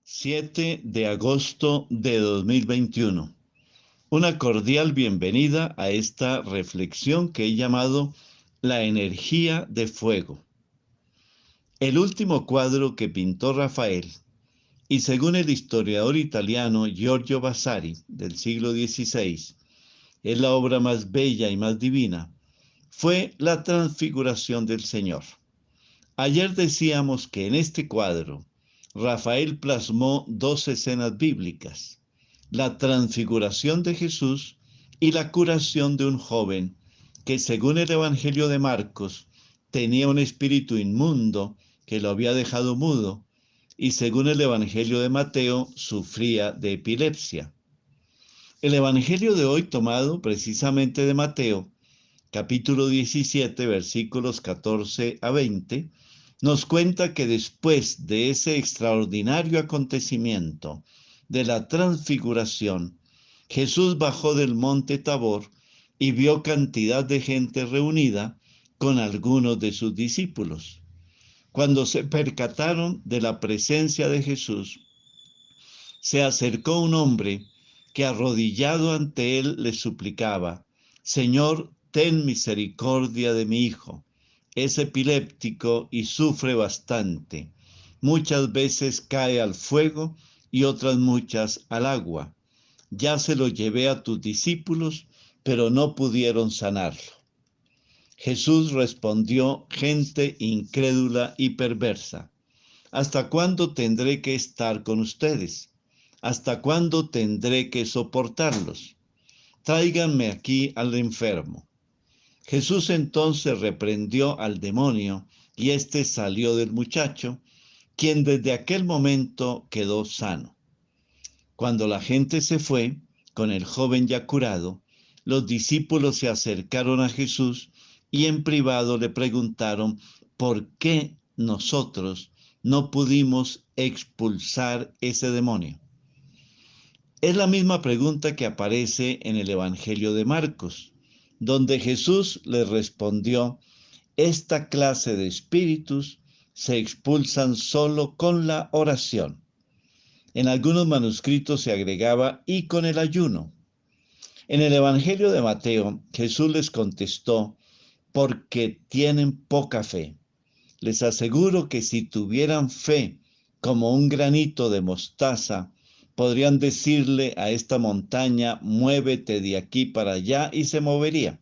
7 de agosto de 2021. Una cordial bienvenida a esta reflexión que he llamado La energía de fuego. El último cuadro que pintó Rafael, y según el historiador italiano Giorgio Vasari del siglo XVI, es la obra más bella y más divina, fue la transfiguración del Señor. Ayer decíamos que en este cuadro Rafael plasmó dos escenas bíblicas: la transfiguración de Jesús y la curación de un joven que, según el Evangelio de Marcos, tenía un espíritu inmundo que lo había dejado mudo, y según el Evangelio de Mateo, sufría de epilepsia. El Evangelio de hoy, tomado precisamente de Mateo, capítulo 17, versículos 14 a 20, nos cuenta que después de ese extraordinario acontecimiento de la transfiguración, Jesús bajó del monte Tabor y vio cantidad de gente reunida con algunos de sus discípulos. Cuando se percataron de la presencia de Jesús, se acercó un hombre que, arrodillado ante él, le suplicaba: Señor, ten misericordia de mi hijo. Es epiléptico y sufre bastante. Muchas veces cae al fuego y otras muchas al agua. Ya se lo llevé a tus discípulos, pero no pudieron sanarlo. Jesús respondió: gente incrédula y perversa, ¿hasta cuándo tendré que estar con ustedes? ¿Hasta cuándo tendré que soportarlos? Tráiganme aquí al enfermo. Jesús entonces reprendió al demonio y éste salió del muchacho, quien desde aquel momento quedó sano. Cuando la gente se fue, con el joven ya curado, los discípulos se acercaron a Jesús y en privado le preguntaron por qué nosotros no pudimos expulsar ese demonio. Es la misma pregunta que aparece en el Evangelio de Marcos, donde Jesús les respondió: esta clase de espíritus se expulsan solo con la oración. En algunos manuscritos se agregaba: y con el ayuno. En el Evangelio de Mateo, Jesús les contestó: porque tienen poca fe. Les aseguro que si tuvieran fe como un granito de mostaza, podrían decirle a esta montaña: muévete de aquí para allá, y se movería.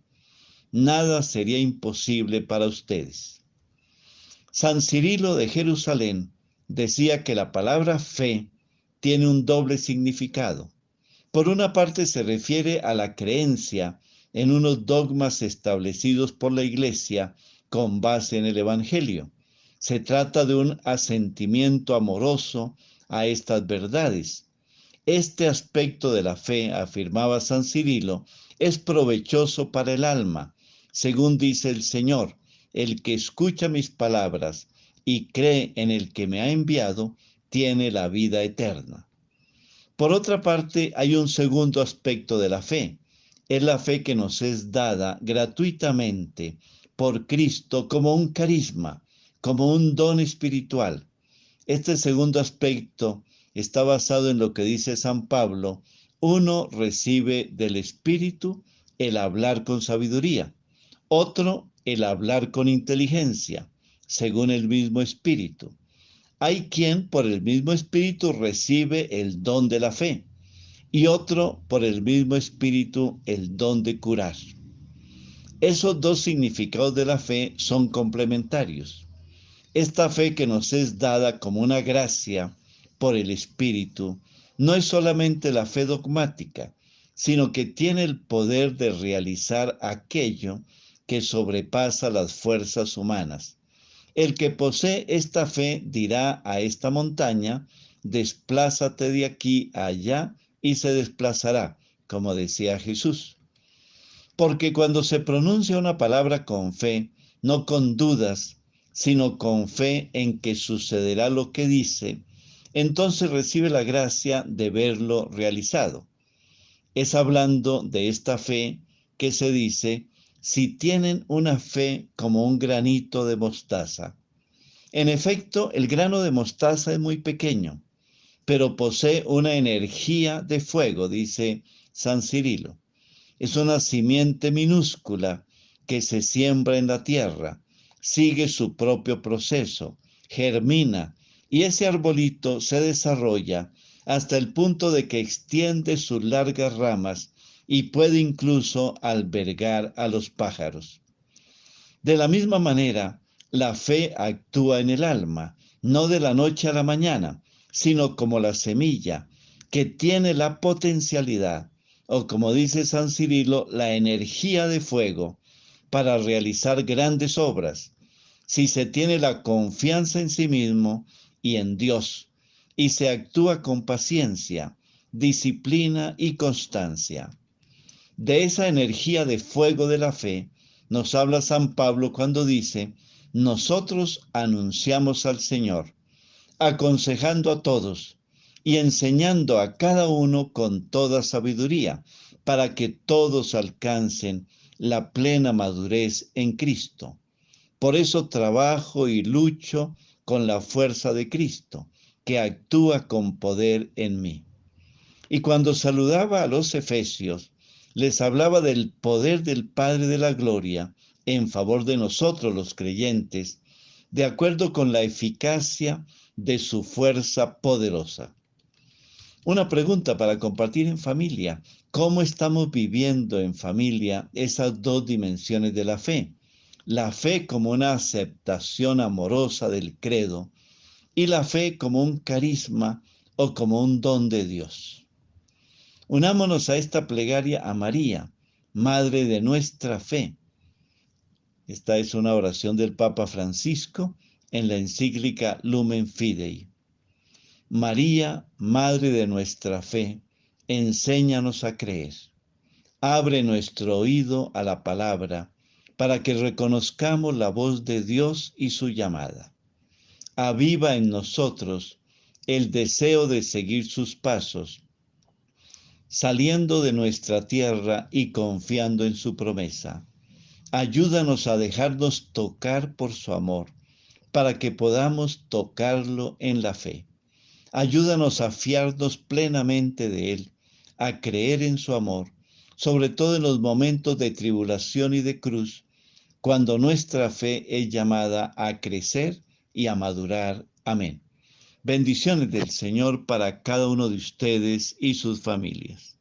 Nada sería imposible para ustedes. San Cirilo de Jerusalén decía que la palabra fe tiene un doble significado. Por una parte se refiere a la creencia en unos dogmas establecidos por la Iglesia con base en el Evangelio. Se trata de un asentimiento amoroso a estas verdades. Este aspecto de la fe, afirmaba San Cirilo, es provechoso para el alma. Según dice el Señor: el que escucha mis palabras y cree en el que me ha enviado, tiene la vida eterna. Por otra parte, hay un segundo aspecto de la fe. Es la fe que nos es dada gratuitamente por Cristo como un carisma, como un don espiritual. Este segundo aspecto está basado en lo que dice San Pablo: uno recibe del Espíritu el hablar con sabiduría, otro el hablar con inteligencia, según el mismo Espíritu. Hay quien por el mismo Espíritu recibe el don de la fe y otro por el mismo Espíritu el don de curar. Esos dos significados de la fe son complementarios. Esta fe que nos es dada como una gracia por el Espíritu no es solamente la fe dogmática, sino que tiene el poder de realizar aquello que sobrepasa las fuerzas humanas. El que posee esta fe dirá a esta montaña: desplázate de aquí a allá, y se desplazará, como decía Jesús. Porque cuando se pronuncia una palabra con fe, no con dudas, sino con fe en que sucederá lo que dice, entonces recibe la gracia de verlo realizado. Es hablando de esta fe que se dice: si tienen una fe como un granito de mostaza. En efecto, el grano de mostaza es muy pequeño, pero posee una energía de fuego, dice San Cirilo. Es una simiente minúscula que se siembra en la tierra, sigue su propio proceso, germina y ese arbolito se desarrolla hasta el punto de que extiende sus largas ramas y puede incluso albergar a los pájaros. De la misma manera, la fe actúa en el alma, no de la noche a la mañana, sino como la semilla, que tiene la potencialidad, o como dice San Cirilo, la energía de fuego para realizar grandes obras, si se tiene la confianza en sí mismo y en Dios, y se actúa con paciencia, disciplina y constancia. De esa energía de fuego de la fe nos habla San Pablo cuando dice: nosotros anunciamos al Señor, aconsejando a todos y enseñando a cada uno con toda sabiduría, para que todos alcancen la plena madurez en Cristo. Por eso trabajo y lucho con la fuerza de Cristo, que actúa con poder en mí. Y cuando saludaba a los efesios, les hablaba del poder del Padre de la Gloria en favor de nosotros los creyentes, de acuerdo con la eficacia de su fuerza poderosa. Una pregunta para compartir en familia: ¿cómo estamos viviendo en familia esas dos dimensiones de la fe? La fe como una aceptación amorosa del credo y la fe como un carisma o como un don de Dios. Unámonos a esta plegaria a María, Madre de nuestra fe. Esta es una oración del Papa Francisco en la encíclica Lumen Fidei. María, Madre de nuestra fe, enséñanos a creer. Abre nuestro oído a la palabra para que reconozcamos la voz de Dios y su llamada. Aviva en nosotros el deseo de seguir sus pasos, saliendo de nuestra tierra y confiando en su promesa. Ayúdanos a dejarnos tocar por su amor, para que podamos tocarlo en la fe. Ayúdanos a fiarnos plenamente de Él, a creer en su amor, sobre todo en los momentos de tribulación y de cruz, cuando nuestra fe es llamada a crecer y a madurar. Amén. Bendiciones del Señor para cada uno de ustedes y sus familias.